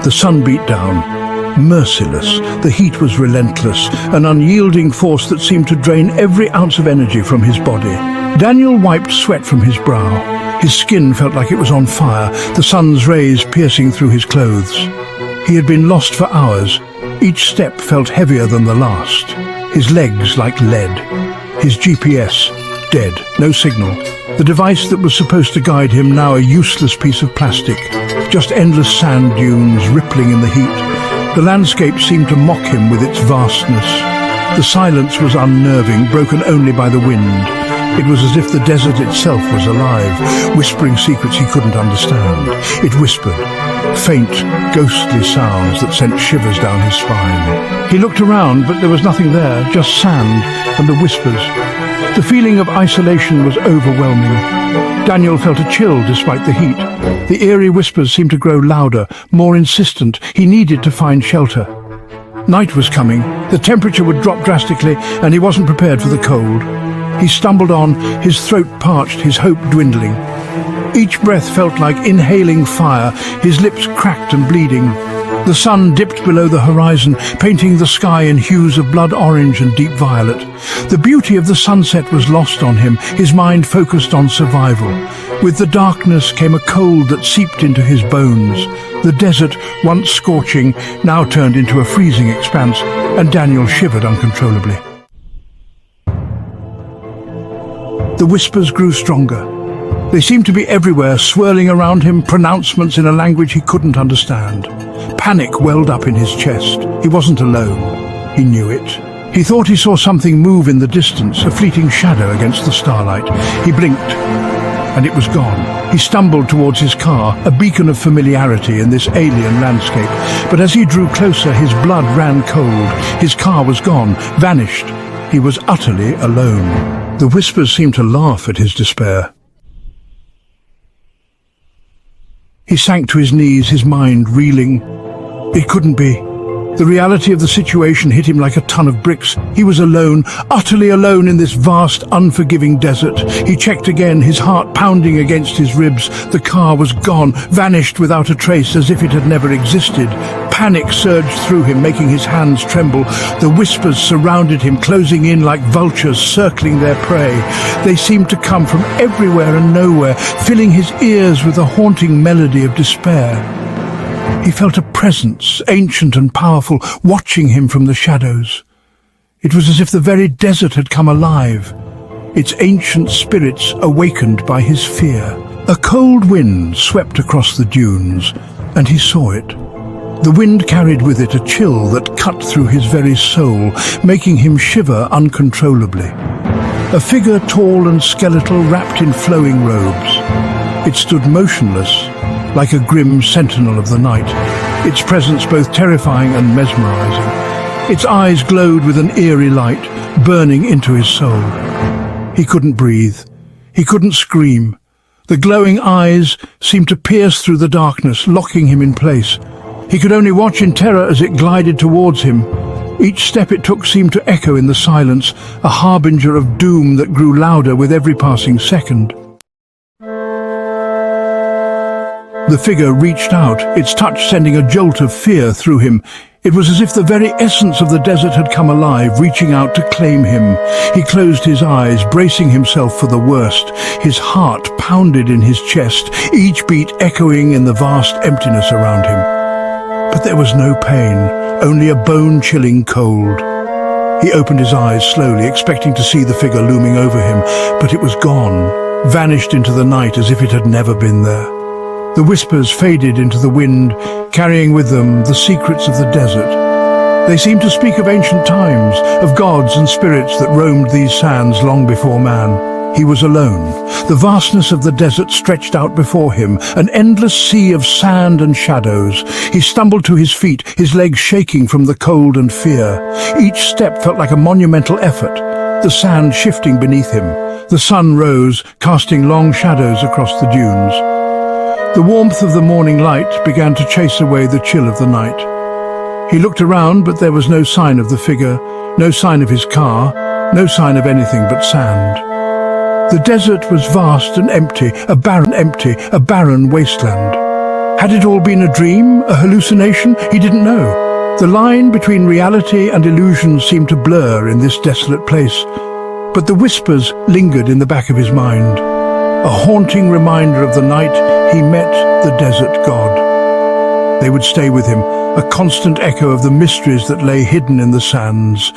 The sun beat down, merciless. The heat was relentless, an unyielding force that seemed to drain every ounce of energy from his body. Daniel wiped sweat from his brow. His skin felt like it was on fire, the sun's rays piercing through his clothes. He had been lost for hours. Each step felt heavier than the last. His legs like lead. His GPS dead, no signal. The device that was supposed to guide him now a useless piece of plastic. Just endless sand dunes rippling in the heat. The landscape seemed to mock him with its vastness. The silence was unnerving, broken only by the wind. It was as if the desert itself was alive, whispering secrets he couldn't understand. It whispered, faint, ghostly sounds that sent shivers down his spine. He looked around, but there was nothing there, just sand and the whispers. The feeling of isolation was overwhelming. Daniel felt a chill despite the heat. The eerie whispers seemed to grow louder, more insistent. He needed to find shelter. Night was coming. The temperature would drop drastically, and he wasn't prepared for the cold. He stumbled on, his throat parched, his hope dwindling. Each breath felt like inhaling fire, his lips cracked and bleeding. The sun dipped below the horizon, painting the sky in hues of blood orange and deep violet. The beauty of the sunset was lost on him, his mind focused on survival. With the darkness came a cold that seeped into his bones. The desert, once scorching, now turned into a freezing expanse, and Daniel shivered uncontrollably. The whispers grew stronger. They seemed to be everywhere, swirling around him, pronouncements in a language he couldn't understand. Panic welled up in his chest. He wasn't alone. He knew it. He thought he saw something move in the distance, a fleeting shadow against the starlight. He blinked, and it was gone. He stumbled towards his car, a beacon of familiarity in this alien landscape. But as he drew closer, his blood ran cold. His car was gone, vanished. He was utterly alone. The whispers seemed to laugh at his despair. He sank to his knees, his mind reeling. It couldn't be. The reality of the situation hit him like a ton of bricks. He was alone, utterly alone in this vast, unforgiving desert. He checked again, his heart pounding against his ribs. The car was gone, vanished without a trace, as if it had never existed. Panic surged through him, making his hands tremble. The whispers surrounded him, closing in like vultures circling their prey. They seemed to come from everywhere and nowhere, filling his ears with a haunting melody of despair. He felt a presence, ancient and powerful, watching him from the shadows. It was as if the very desert had come alive, its ancient spirits awakened by his fear. A cold wind swept across the dunes, and he saw it. The wind carried with it a chill that cut through his very soul, making him shiver uncontrollably. A figure tall and skeletal, wrapped in flowing robes. It stood motionless, like a grim sentinel of the night, its presence both terrifying and mesmerizing. Its eyes glowed with an eerie light, burning into his soul. He couldn't breathe. He couldn't scream. The glowing eyes seemed to pierce through the darkness, locking him in place. He could only watch in terror as it glided towards him. Each step it took seemed to echo in the silence, a harbinger of doom that grew louder with every passing second. The figure reached out, its touch sending a jolt of fear through him. It was as if the very essence of the desert had come alive, reaching out to claim him. He closed his eyes, bracing himself for the worst. His heart pounded in his chest, each beat echoing in the vast emptiness around him. But there was no pain, only a bone-chilling cold. He opened his eyes slowly, expecting to see the figure looming over him, but it was gone, vanished into the night as if it had never been there. The whispers faded into the wind, carrying with them the secrets of the desert. They seemed to speak of ancient times, of gods and spirits that roamed these sands long before man. He was alone. The vastness of the desert stretched out before him, an endless sea of sand and shadows. He stumbled to his feet, his legs shaking from the cold and fear. Each step felt like a monumental effort, the sand shifting beneath him. The sun rose, casting long shadows across the dunes. The warmth of the morning light began to chase away the chill of the night. He looked around, but there was no sign of the figure, no sign of his car, no sign of anything but sand. The desert was vast and empty, a barren wasteland. Had it all been a dream, a hallucination? He didn't know. The line between reality and illusion seemed to blur in this desolate place. But the whispers lingered in the back of his mind, a haunting reminder of the night he met the desert god. They would stay with him, a constant echo of the mysteries that lay hidden in the sands.